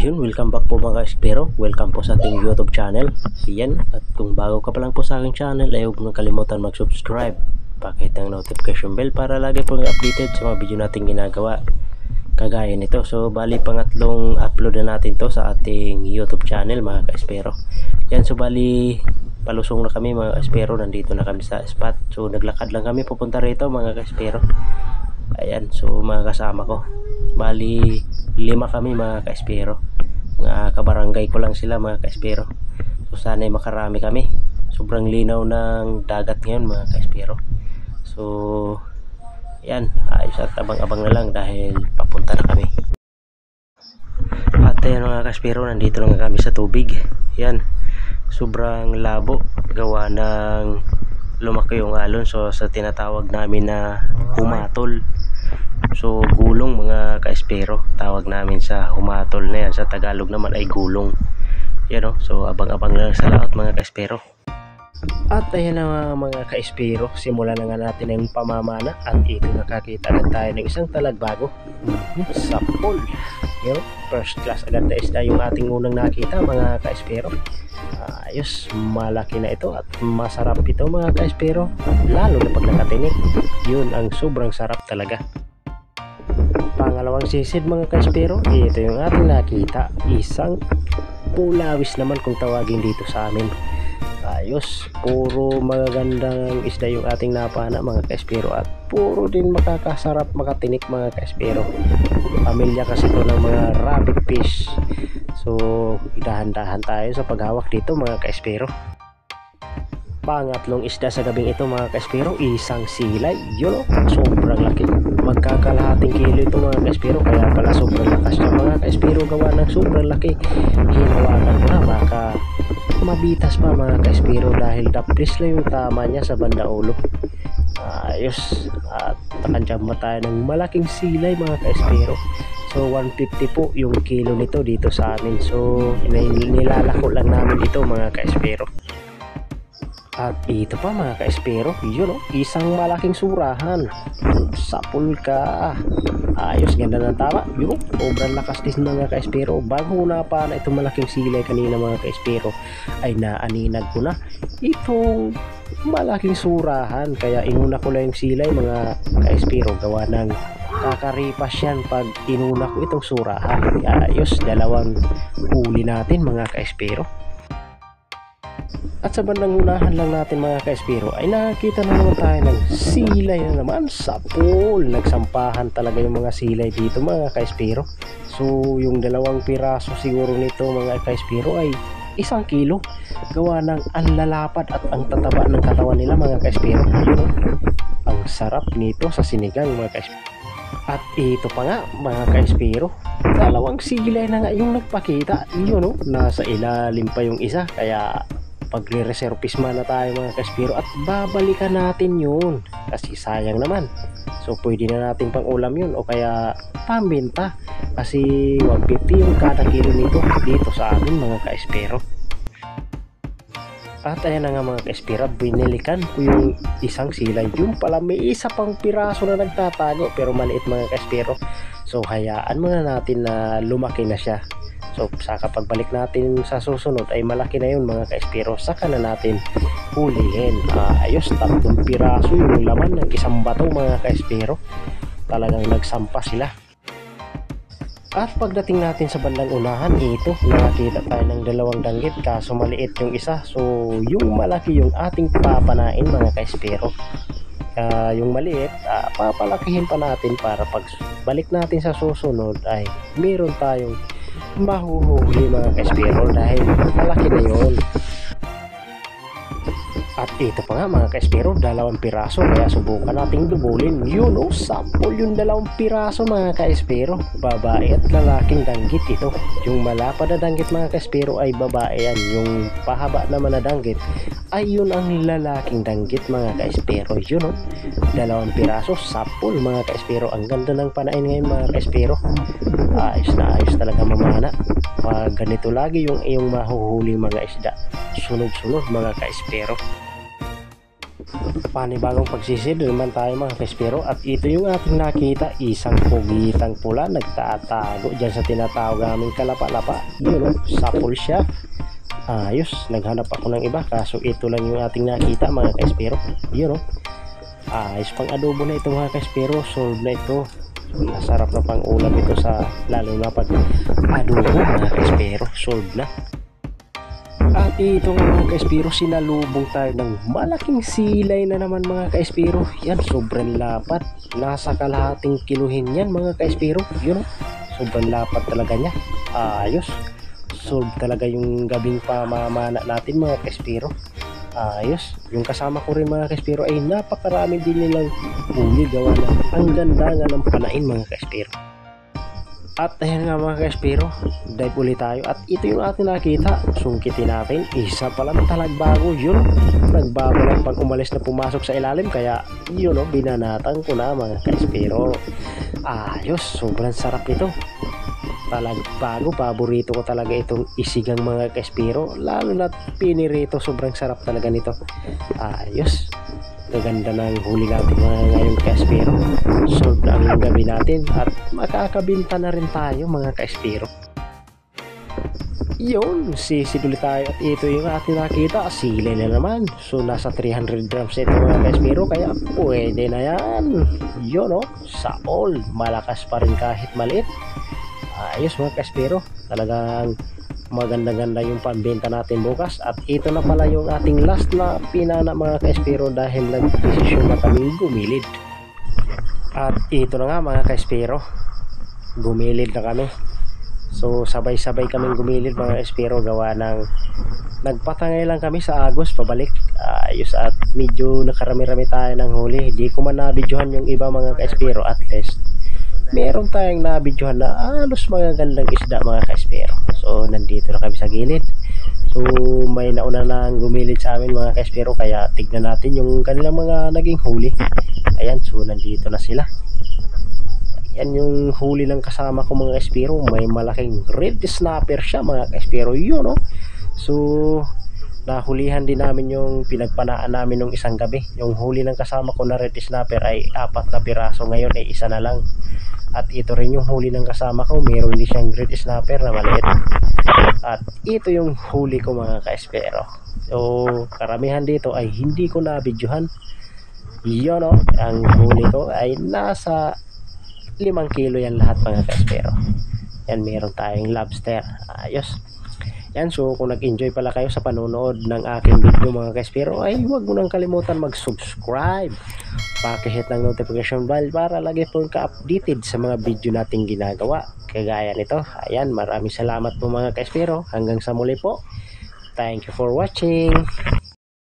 Ayun, welcome back po mga ka-espero. Welcome po sa ating YouTube channel. Ayan, at kung bago ka pa lang po sa aking channel, ay huwag mong kalimutan mag-subscribe. Pakihit ang notification bell para lagi po updated sa mga video natin ginagawa. Kagaya nito. So, bali pangatlong upload na natin to sa ating YouTube channel mga ka-espero. Yan, so bali palusong na kami mga ka-espero. Nandito na kami sa spot. So, naglakad lang kami pupunta rito mga ka-espero. Ayan, so mga kasama ko. Bali 5 kami mga ka-espero. Mga kabarangay ko lang sila mga ka-espero. So sana ay makarami kami. Sobrang linaw ng dagat ngayon mga ka-espero. So yan, ayos at abang-abang na lang dahil papunta na kami. At ayan mga ka-espero, nandito lang kami sa tubig. Yan, sobrang labo gawa ng lumaki yung alon. So sa tinatawag namin na humatol. So gulong mga ka-espero, tawag namin sa humatol na yan. Sa Tagalog naman ay gulong. Yan o, so abang-abang lang sa laot mga ka-espero. At ayan na mga ka-espero, simulan na nga natin ang pamamana. At ito, nakakita na tayo ng isang talagbago sa pool. Yan, first class agad na isda yung ating unang nakita mga ka-espero. Ayos, malaki na ito at masarap ito mga ka-espero. Lalo na pag nakatinik, yun ang sobrang sarap talaga. Pangalawang sisid mga ka-espero, ito yung ating nakita, isang pulawis naman kung tawagin dito sa amin. Ayos, puro magagandang isda yung ating napana mga ka-espero at puro din makakasarap makatinik mga ka-espero. Pamilya kasi ito ng mga rabbit fish. So dahan-dahan tayo sa paghawak dito mga ka-espero. Pangatlong isda sa gabing ito mga ka-espero, isang silay. Yun o, sobrang laki. Magkakalahating kilo ito mga ka-espero, kaya pala sobrang lakas niya mga ka-espero gawa ng sobrang laki. Hinawakan ko na, baka mabitas pa mga ka-espero dahil daplis lang yung tama niya sa banda ulo. Ayos, at takandyang ba tayo ng malaking silay mga ka-espero. So 150 po yung kilo nito dito sa amin. So nilalako lang namin ito mga ka-espero. At ito pa mga ka-espero, yun o, isang malaking surahan. Sapul ka. Ayos, ganda ng tama. Yun o, sobrang lakas din mga ka-espero. Bago na pa na itong malaking silay kanina mga ka-espero, ay naaninag ko na itong malaking surahan. Kaya inuna ko na yung silay mga ka-espero, gawa ng kakaripas yan pag inuna ko itong surahan. Ayos, dalawang huli natin mga ka-espero. At sa bandang unahan lang natin mga ka-espero ay nakakita na naman tayo ng silay na naman sa pool. Nagsampahan talaga yung mga silay dito mga ka-espero. So yung dalawang piraso siguro nito mga ka-espero ay 1 kilo. Gawa ng ang lalapad at ang tataba ng katawan nila mga ka-espero. Ang sarap nito sa sinigang mga ka-espero. At ito pa nga mga ka-espero, dalawang silay na nga yung nagpakita. Yun o, nasa ilalim pa yung isa. Kaya pagre-reservisma na tayo mga ka-espero at babalikan natin yun kasi sayang naman. So pwede na natin pang ulam yun o kaya pambenta kasi 150 yung kada kilo nito dito sa amin mga ka-espero. At ayan na nga mga ka-espero, binilikan ko yung isang silay. Yung pala may isa pang piraso na nagtatago pero maliit mga ka-espero. So hayaan muna natin na lumaki na siya. So sa pagbalik natin sa susunod ay malaki na yun mga ka-espero, saka na natin hulihin. Ayos, 3 piraso yung laman ng isang bato mga ka-espero. Talagang nagsampa sila. At pagdating natin sa bandang unahan, ito nakakita tayo ng 2 danggit kaso maliit yung isa. So yung malaki yung ating papanain mga ka-espero. Yung maliit papalakihin pa natin para pag balik natin sa susunod ay meron tayong mahuhuli mga ka-espero dahil malaki na yun. At ito pa nga mga ka-espero, 2 piraso, kaya subukan nating dubulin. Yun o, sample yung 2 piraso mga ka-espero. Babae at lalaking danggit ito. Yung malapad na danggit mga ka-espero ay babae yan. Yung pahaba naman na danggit ay yun ang lalaking danggit mga ka-espero. Yun o, 2 piraso, sample mga ka-espero. Ang ganda ng panain ngayon mga ka-espero. Ayos na ayos talaga mamana. Pag ganito lagi yung iyong mahuhuli mga isda, sunod-sunod mga ka-espero. Panibagong pagsisid naman tayo mga ka-espero. At ito yung ating nakita, isang pugitang pula nagtatago dyan sa tinatawag naming kalapa-lapa. Yun o, sapul siya. Ayos, naghanap ako ng iba kaso ito lang yung ating nakita mga ka-espero. Yun o, ayos, pang adobo na ito mga ka-espero. Solve na ito. Masarap na pang ulam ito, sa lalo na pag adobo mga ka-espero. Solve na. At ito nga mga ka-espero, sinalubong tayo ng malaking silay na naman mga ka-espero. Yan, sobrang lapat. Nasa kalahating kiluhin yan mga ka-espero. Yun, sobrang lapat talaga niya. Ayos. Solve talaga yung gabing pamamana natin mga ka-espero. Ayos. Yung kasama ko rin mga ka-espero ay napakarami din nilang huli, gawa na ang ganda nga ng panain mga ka-espero. At ayan nga mga ka-espero, dive ulit tayo. At ito yung ating nakita, sungkitin natin. Isa pala ng talagbago. Yun, nagbago lang pag umalis na pumasok sa ilalim. Kaya yun o, binanatan ko na mga ka-espero. Ayos, sobrang sarap ito. Talagbago, paborito ko talaga itong isigang mga ka-espero. Lalo na pinirito, sobrang sarap talaga nito. Ayos. Gaganda ng huli natin mga ngayong ka-espero. Solve na ang gabi natin at makakabinta na rin tayo mga ka-espero. Yun, sisid ulit tayo. At ito yung ating nakita, silay na naman. So nasa 300 grams ito mga ka-espero, kaya pwede na yan. Yun o, sa all, malakas pa rin kahit maliit. Ayos mga ka-espero, talagang maganda-ganda yung pambenta natin bukas. At ito na pala yung ating last na pinana mga ka-espero, dahil nag-desisyon na kami gumilid. At ito na nga mga ka-espero, gumilid na kami. So sabay-sabay kaming gumilid mga ka-espero, gawa ng nagpatangay lang kami sa Agos pabalik. Ayos, at medyo nakarami-rami tayo ng huli. Hindi ko man nabidyohan yung iba mga ka-espero. At least meron tayong nabidyohan na halos mga gandang isda mga ka-espero. So nandito na kami sa gilid. So may nauna nang gumilid sa amin mga ka-espero, kaya tignan natin yung kanilang mga naging huli. Ayan, so nandito na sila. Ayan yung huli ng kasama ko mga ka-espero. May malaking red snapper siya mga ka-espero. Yun o. So nahulihan din namin yung pinagpanaan namin nung isang gabi. Yung huli ng kasama ko na red snapper ay 4 na piraso, ngayon ay 1 na lang. At ito rin yung huli ng kasama ko, meron din siyang red snapper na maliit. At ito yung huli ko mga ka-espero. So karamihan dito ay hindi ko nabidyohan. Yun o, ang huli ko ay nasa 5 kilo yan lahat mga ka-espero. Yan, meron tayong lobster. Ayos. Yan, so kung nag-enjoy pala kayo sa panonood ng aking video mga ka-espero, ay huwag mo nang kalimutan mag-subscribe. Pakihit ng notification bell para lagi pong ka-updated sa mga video nating ginagawa kagaya nito. Ayan, maraming salamat po mga ka-espero. Hanggang sa muli po. Thank you for watching.